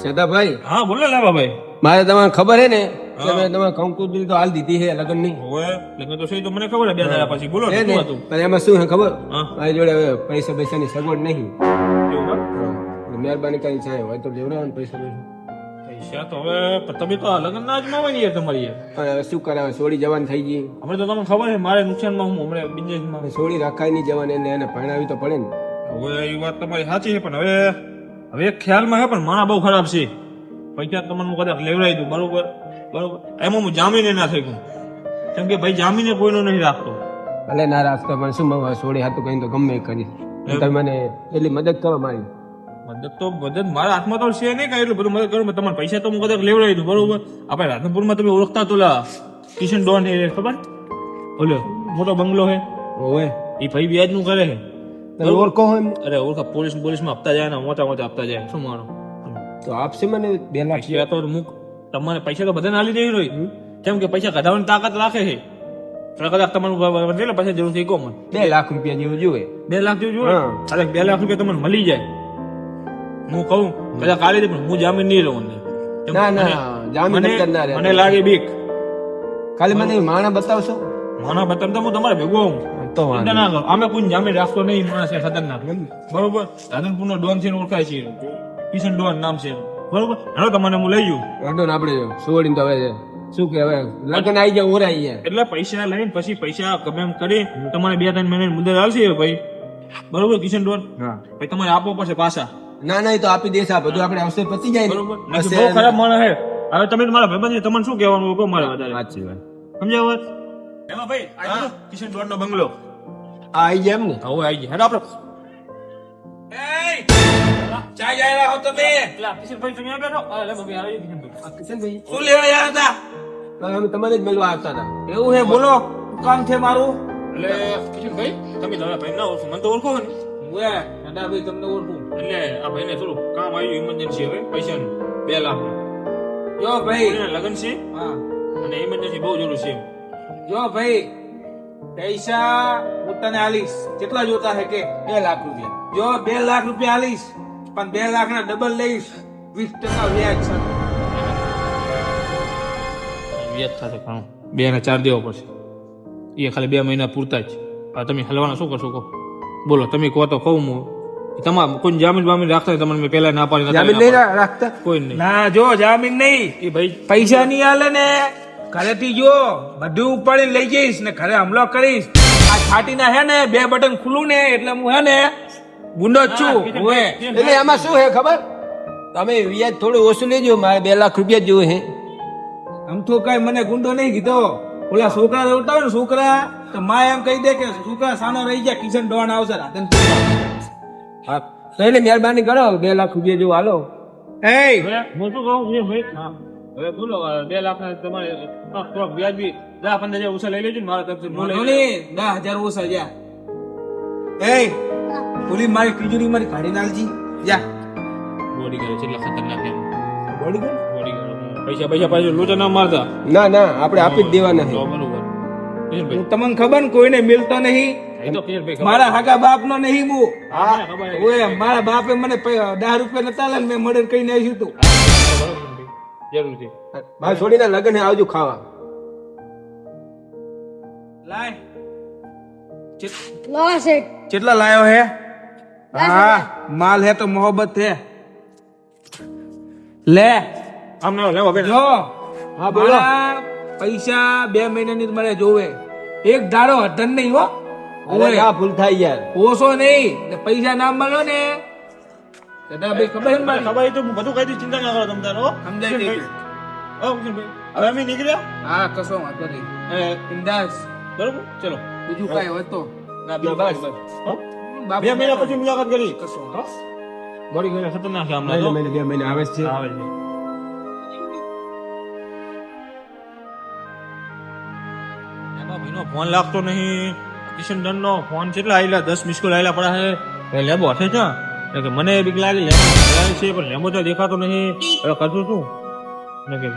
સદાભાઈ, હા બોલો લાભા ભાઈ. મારે તમારે ખબર હે ને કે મેં તમારે કંકોત્રી તો હાલ દીધી છે લગ્ન ની ઓય લગ્ન તો સહી તો મને ખબર હે 2 દાડા પછી. બોલો હે શું ને? હતું? પણ એમાં શું હે ખબર, હા. મારી જોડે હવે પૈસાની સગવડ નહીં. એવું એમ? મહેરબાની કરી ચાહે હોય તો લેવડાવો ને પૈસા. પૈસા તો હવે તમે તો આ લગ્ન ના જ માં હોય ને યાર તમારી યાર. પણ હવે શું કરે, હવે સોડી જવાન થઈ ગઈ. હમણાં તો તમને ખબર છે મારે નુકસાનમાં હું હમણાં બિઝનેસમાં. હવે સોડી રાખાય નહીં જવાન, એને ભણાવી તો પડે ને. હવે એ વાત તમારી સાચી છે, પણ હવે એક ખ્યાલમાં છે, પણ માણા બહુ ખરાબ છે. પૈસા તમને હું કદાચ લેવડાવી દઉં, બરોબર બરોબર, એમાં હું જામીને ના થઈ ગયું, કેમ કે ભાઈ જામીને કોઈનો નહીં રાખતો. ભલે ના રાખતો પણ શું સોડી હાથું કઈ તો ગમે એ કરીશ. તમે મને એટલી મદદ કરો મારી. મદદ મારા હાથમાં તો છે નહીં કાંઈ, એટલું બધું મદદ કરું. તમારા પૈસા તો હું કદાચ લેવડાવી દઉં, બરોબર. આપણે રાધનપુરમાં તમે ઓળખતા તો કિશન ડોન હે, ખબર? ઓલો મોટો બંગલો હે, ઓવે એ ભાઈ વ્યાજ નું કરે છે. તમે ઓળખો હોય એમને? અરે ઓળખા, પોલીસમાં હપ્તા જાય ને મોટા હપ્તા જાય. શું માનો તો આપશે મને 2 લાખ. પૈસા તો તમારે પૈસા તો બધાને આલી દેવી હોય, કેમ કે પૈસા કઢાવવાની તાકાત રાખે છે. કદાચ તમારું કેટલા પૈસા જરૂર થઈ કહો મને. 2 લાખ રૂપિયા જેવું જોઈએ. 2 લાખ જેવું જોઈએ. હા. અરે 2 લાખ રૂપિયા તમને મળી જાય, હું કહું કદાચ કાઢી દે, પણ હું જામીન નહીં રહું. ના ના, જામીન નકર ના રહે. મને લાગે બીક. ખાલી મને માણા બતાવશો માના બતમ તો હું તમારે ભેગો આવું. તો વાંધો ચિંતા ના કરો, અમે કોઈ જામીન રાખતો નહીં. માણસ છે ખતરનાક, બરોબર. રાધનપુર નો ડોન છે ને ઓળખાય છે, કિશન ડોન નામ છે, બરોબર. હેલો તમને હું લઈ જઉં. વાંધો ને, આપણે સોડીને તો હવે શું કે હવે લગ્ન આવી જાય ઓરાઈ જાય. એટલે પૈસા લઈને પછી પૈસા ગમે એમ કરી તમારે 2-3 મહિના મુદત આવશે ભાઈ, બરોબર કિશન ડોન. હા. પછી તમારે આપવો પડશે પાછા, ના ના, એ તો આપી દેશે. આ બધું આપણે અવસર પતી જાય ને. બરોબર. નક્કી બહુ ખરાબ માણસ હે. હવે તમે તમારા ભાઈબંધ છે, તમને શું કહેવાનું કહો મારે વધારે. સાચી વાત. સમજાવ વાત? એમાં ભાઈ આ જો કિશન ડોન નો બંગલો. આ આવી જાય એમ ને? હવે આવી ગયા. હેડો આપણે. ચા જાય રહ્યા હો તમે? કિશનભાઈ તમે આ બેઠો. લે ભાઈ આવી કિશનભાઈ. કિશનભાઈ, શું લેવા આવ્યા હતા? અમે તમારે જ મળવા આવતા હતા. એવું હે, બોલો શું કામ છે મારું? એટલે કિશનભાઈ તમે તમારા ભાઈ ના ઓળખો, મને તો ઓળખો ને. હું ભાઈ તમને ઓળખું. એટલે આ ભાઈને થોડું કામ આવ્યું, ઇમરજન્સી હવે પૈસાનું 2 લાખ. જો ભાઈ, લગન છે હા, અને ઇમરજન્સી બહુ જરૂર છે. જો ભાઈ, પૈસા હું તને આલીશ. કેટલા જોતા હે કે 2 લાખ રૂપિયા. જો 2 લાખ રૂપિયા આલીશ, પણ 2 લાખ ના ડબલ લઈશ, 20% વ્યાજ સાથે. વ્યાજ સાથે ઘણું 2 ને 4 દેવો પડશે. એ ખાલી 2 મહિના પૂરતા જ. હવે તમે હલવાના શું કરશો કહો? બોલો, તમે કહો તો કહું હું. તમારે કોઈ જામીન બામીન રાખતા હોય તમને મેં પહેલા ના પાડી. જામીન નહીં રાખતા? કોઈ નહીં. ના, જો જામીન નહીં, એ ભાઈ પૈસા નહીં આલે ને ઘરેથી જો બધું ઉપાડીને લઈ જઈશ ને ઘરે હુમલો કરીશ. આ છાટીના હે ને 2 બટન ખુલ્લું ને એટલે હું હે ને ગુંડો જ છું. ઓએ એટલે એમાં શું હે ખબર, તમે વ્યાજ થોડું ઓછું લેજો. મારે 2 લાખ રૂપિયા જેવું હે. આમ તો કઈ મને ગુંડો નહીં કીધો. ઓલા છોકરા રોતા હોય ને છોકરા, તો માં એમ કહી દે કે છોકરા સાનો રહી જાય, કિશન ડોન આવશે રાધનપુર. હા, તો એટલે મહેરબાની કરો, 2 લાખ રૂપિયા જેવું હાલો. એ હું શું કહું છું ભાઈ? હા હવે બોલો, 2 લાખ તમારે થોડોક વ્યાજ બી 10-15 હજાર ઓછા લઈ લેજો ને મારા તરફથી. બોલે 10,000 ઓછા જા. એ ઓલી મારી તિજોરી મારી કાઢી નાખજી જા. બોડી કરે છે એટલે ખતરનાક એમ. બોડી ગયો? બોડી કરે. પૈસા પાછું લોચા ના મારતા. ના ના, આપણે આપી જ દેવાના છે. તો બરોબર. કિશનભાઈ, તમને ખબર ને કોઈને મિલતો નહીં. એ તો કિશનભાઈ ખબર. મારા હાકા બાપ નો નહીં હું. હા, ખબર છે. ઓએ મારા બાપે મને 10 રૂપિયા નતા આલે ને મેં મર્ડર કરીને આવ્યું તું. જરૂર છે. મારા છોડીના લગ્ન હે, આવજો ખાવા. લાય લાવા શેઠ. કેટલા લાયો હે? હા, માલ હે તો મોહબ્બત હે. લે આમ ના લેવો બેન. જો, હા બોલો. મારા પૈસા 2 મહિનાની જ મને જોવે. એક ધારો હતન નહીં હો. અરે ના ભૂલ થાય યાર. ઓછો નહીં ને પૈસા ના મળો ને દાદા ભાઈ ખબર છે ને મારી? ખબર તો હું બધું કહી દઈશ, ચિંતા ના કરો તમે તારો. સમજાઈ ગઈ. કિશનભાઈ, હવે અમે નીકળ્યા. હા, કશો વાંધો નહીં. બિંદાસ. બરોબર, ચલો. બીજું કઈ હોય તો ના બીજું બસ. બસ. હો? બાપુ 2 મહિના પછી મુલાકાત કરી. કશો હો? બોડી ગયેલા ખતરનાક છે મહિને હમણાં મહિને 2 મહિને આવે જ છે. તો. આવે છે. એમાં ભાઈનો ફોન લાગતો નહીં. કિશન ડન નો ફોન કેટલા આયેલા? 10 મિસ કોલ આયેલા પડ્યા છે. એ લેબો હશે ક્યાં? એટલે કે મને બીક લાગી. લેબો છે પણ લેબો તો દેખાતો નહીં. હવે કરશું શું? ને કે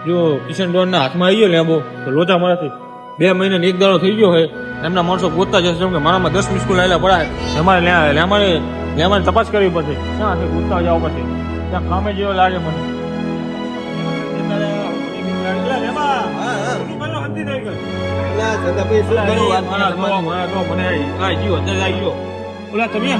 જો કિશન ડોન ના હાથમાં આવી ગયો લેબો તો લોચા મારાથી 2 મહિના ને 1 દાડો થઈ ગયો હોય. એમના માણસો ગોતતા જશે, કેમ કે મારામાં 10 મિસ કોલ આયેલા પડ્યા છે. અમારે લેમારે તપાસ કરવી પડશે. ક્યાં છે? ગોતવા જવા પડશે. ત્યાં કામે જેવો લાગે મને ઓલા તમે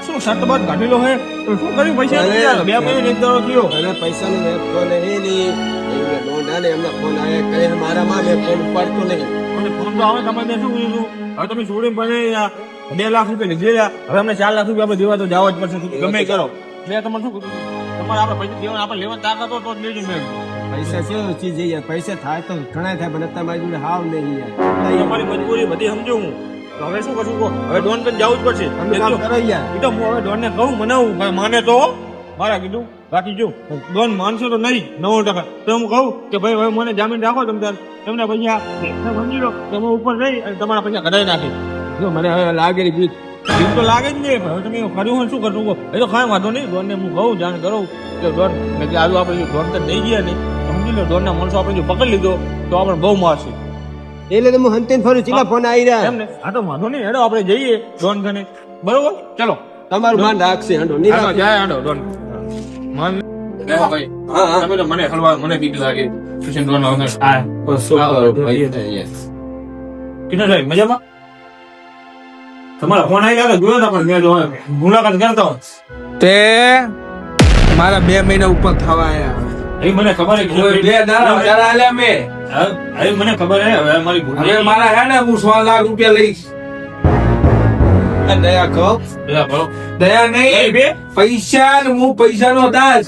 શું શર્ટ બાદ કાઢેલો હે શું કર્યું પૈસા અરે, બે મહિને એક દાડો થયો અને પૈસાનો ફોન નહીં એમને નોંધા ને એમના ફોન આવ્યા કહે મારામાં મેં ફોન ઉપાડતો નહીં અને ફોન તો આવે તમે શું કીધું હવે તમે છોડીને પણ 2 લાખ રૂપિયા લીધેલા હવે અમને 4 લાખ રૂપિયા આપણે દેવા તો જવા જ પડશે ગમે એ કરો મેં તમારે શું કીધું તમારે આપણે પૈસા દેવાના આપણે લેવાની તાકાત હોય તો જ લેજો મેં પૈસા છે ચીજ યાર પૈસા થાય તો ઘણા થાય પણ તમારી જોડે હાવ નહીં યાર તમારી મજબૂરી બધી સમજુ હું તો હવે શું કરશું કહો? હવે ડોન પર જવું જ પડશે તમે કામ કરો યાર એ તો હું હવે ડોન ને કહું મનાવું ભાઈ માને તો મારા કીધું બાકી જો ડોન માનશો તો નહીં 90% તો હું કહું કે ભાઈ હવે મને જામીન રાખો તમે તાર તમને પૈસા સમજી લો તમે ઉપર રહી અને તમારા પૈસા કઢાઈ નાખી જો મને હવે લાગેલી બીક બીક તો લાગે જ નહીં હવે તમે કર્યું હોય શું કરશું કહો? એ તો કાંઈ વાંધો નહીં ડોન ને હું કહું જાણ કરું કે ડોન મેં કે આવ્યું આપણે ડોન તો નહીં ગયા નહીં તો સમજી લો ડોન ના માણસો આપણે જો પકડી લીધો તો આપણે બહુ મારશે એટલે તો હું હંતીને ફરું ચીલા ફોન આવી રહ્યા એમ ને આ તો વાંધો નહીં હેડો આપણે જઈએ ડોન કને બરોબર ચલો તમારું માન રાખશે હાંડો નહીં હાલો, રાખે. જાય હાલો, ડોન. ભાઈ હા હા તમે તો મને હલવા મને બીક લાગે ટ્યુશન ડોન આવે આ બસ શું કરો ભાઈ કિશન સાહેબ મજામાં તમારા ફોન આવી ગયા જોયો હતા પણ મેં જો મુલાકાત કરતા હોય તે મારા 2 મહિના ઉપર થવા આયા એ મને ખબર છે કોઈ 2 દાડા વધારે આલ્યા મેં હવે મને ખબર છે હવે મારી ભૂલ હવે મારા હે ને હું 100 લાખ રૂપિયા લઈશ દયા કહો દયા એ નહીં બે પૈસા ને હું પૈસાનો દાસ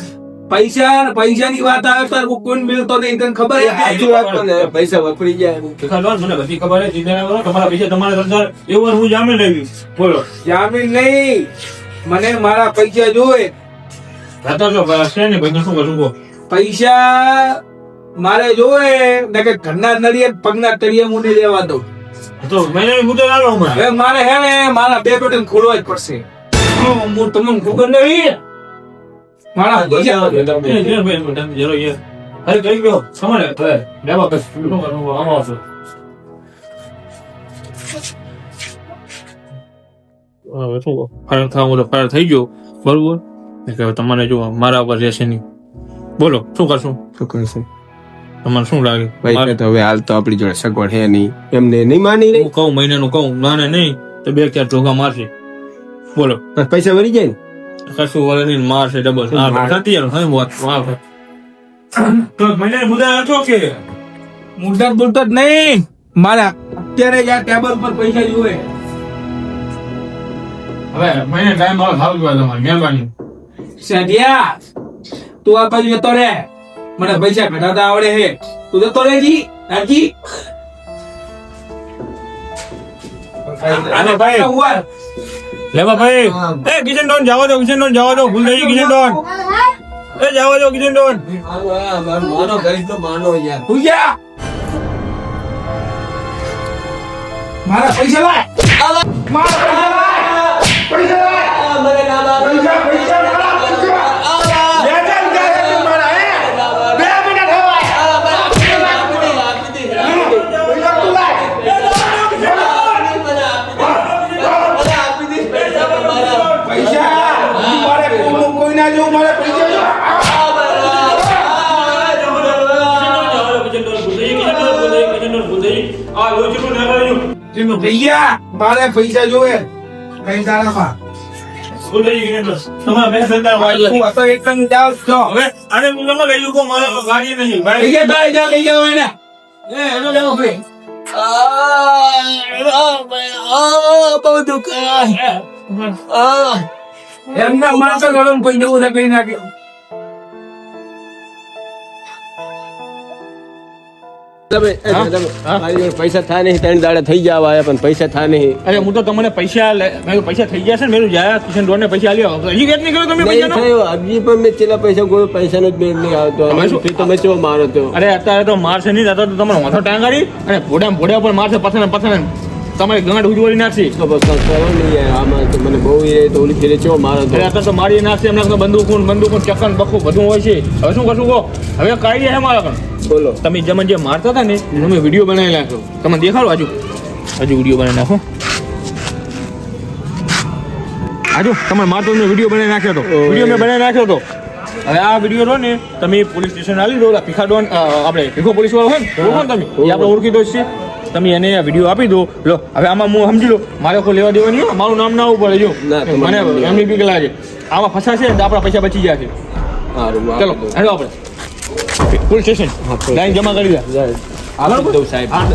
પૈસાની વાત આવે તો હું કોઈ મિલતો નહીં તને ખબર એ સાચી વાત પણ ને, પૈસા વપરી ગયા મને બધી ખબર છે ચિંતા ના કરો તમારા પૈસા તમારા સરદાર એવું હું જામીન લેવીશ બોલો જામીન નહીં મને મારા પૈસા જોવે રાતો છો છે ને ભાઈ શું કરું કહો પૈસા મારે જોવે ને કે ઘરના નળિયે પગના તળિયે હું નહીં લેવા દઉં તો મેં મુદ્દે લાવો હમણાં હવે મારે હે ને મારા 2 બટન ખોલવા જ પડશે હું તમને ખબર નહીં મારા પૈસા જરો યાર અરે કઈ ગયો સમરે હવે લેવા બસ શું કરું આવો છો હવે શું ફાયર થવા તો ફાયર થઈ ગયો બરોબર કે તમારે જો મારા ઉપર રહેશે નહીં બોલો શું કરશું શું કરશે તમારે શું લાગે પૈસા તો હવે હાલ તો આપણી જોડે સગવડ હે નહીં એમને નહીં માની રહી હું કહું મહિનાનું કહું નાને નહીં તો 2-4 ટોકા મારશે બોલો પૈસા વળી જાય ને કશું વળે નહીં મારશે ડબલ થતી તો મહિને મુદ્દા હતો કે મુદ્દત બોલતો જ નહીં મારા અત્યારે જ આ ટેબલ પર પૈસા જોવે હવે મહિને ટાઈમ આવે સારું કહેવાય તમારે મહેરબાની સાઢિયા તું આ બાજુ જતો રે મને પૈસા ઘટાતા આવડે હે તું જતો રે જી રાજી આને ભાઈ ઉવાર લેવા ભાઈ એ કિશન ડોન જાવો દો ભૂલ થઈ ગઈ કિશન ડોન એ જાવો દો કિશન ડોન માનો ગરીબ તો માનો યાર ભૂયા મારા પૈસા લાય મારા પૈસા લાય મને ના બાપ પૈસા મારા પૈસા લે જા તું મારા હે 2 મિનિટ થવાય પૈસા તું લાય પૈસા મારે કોઈ ના જો મારે પૈસા જો ભૈયા મારે પૈસા જોવે કઈ દાડામાં હું હતો એકદમ જાવ છો અરે હું તમે લઈ લો મારે ગાડી નહીં ભાઈ ભૈયા ભાઈ જા લઈ જાવ એને એનો લેવો ભાઈ બહુ દુખાય એમના માણસો ગરમ કોઈ જવું કઈ નાખ્યો પૈસા થાય નહીં 3 દાડા થઈ જવા આવ્યા પણ પૈસા થાય નહીં અરે હું તો તમને પૈસા થઈ ગયા છે ને મેરું જાય કિશન ડોન ને પૈસા આલ્યો હજી વેટ નહીં કર્યો તમે નહીં પૈસાનો? થયો હજી પણ મેં છેલ્લા પૈસા કોઈ પૈસાનો જ મેળ નહીં આવતો તમે શું? ફી તો મેં ચેવો મારો તો અરે અત્યારે તો મારશે નહીં તો તમારો માથો ટાંગાડી અને ભોડા પર મારશે પથાને તમારી ગાંઠ ઉજવડી નાખશે તો બસ કરો નહીં યાર આમાં તો મને બહુ એ તો ઓલી ફેરે ચેવો મારો તો અરે અત્યારે તો મારી નાખશે એમના તો બંદૂકો ચક્કન બખું બધું હોય છે હવે શું કરશું કહો હવે કાઢીએ હે મારા પણ બોલો તમે જે મારતા હતા ને એનો મેં વિડીયો બનાવી નાખો તમે દેખાડો હજુ વિડીયો બનાવી નાખો હજુ તમે મારતો મેં વિડીયો બનાવી નાખ્યો હતો વિડીયો મેં બનાવી નાખ્યો હતો હવે આ વિડીયો રો ને તમે પોલીસ સ્ટેશન આલી દો ભીખા ડોન આપણે ભીખો પોલીસ વાળો હોય ને ઓળખો ને તમે એ આપણે ઓળખી દો છે તમે એને આ વિડીયો આપી દો લો હવે આમાં હું સમજી લો મારે કોઈ લેવા દેવા નહીં હો. મારું નામ ના આવવું પડે જો ના, મને એમની બીક લાગે આમાં ફસાશે ને તો આપણા પૈસા બચી જશે સારું, હું ચલો આપી દઉં. હેલો આપણે પોલીસ સ્ટેશન લાઈન જમા કરી દે આપી જ દઉં સાહેબ હા.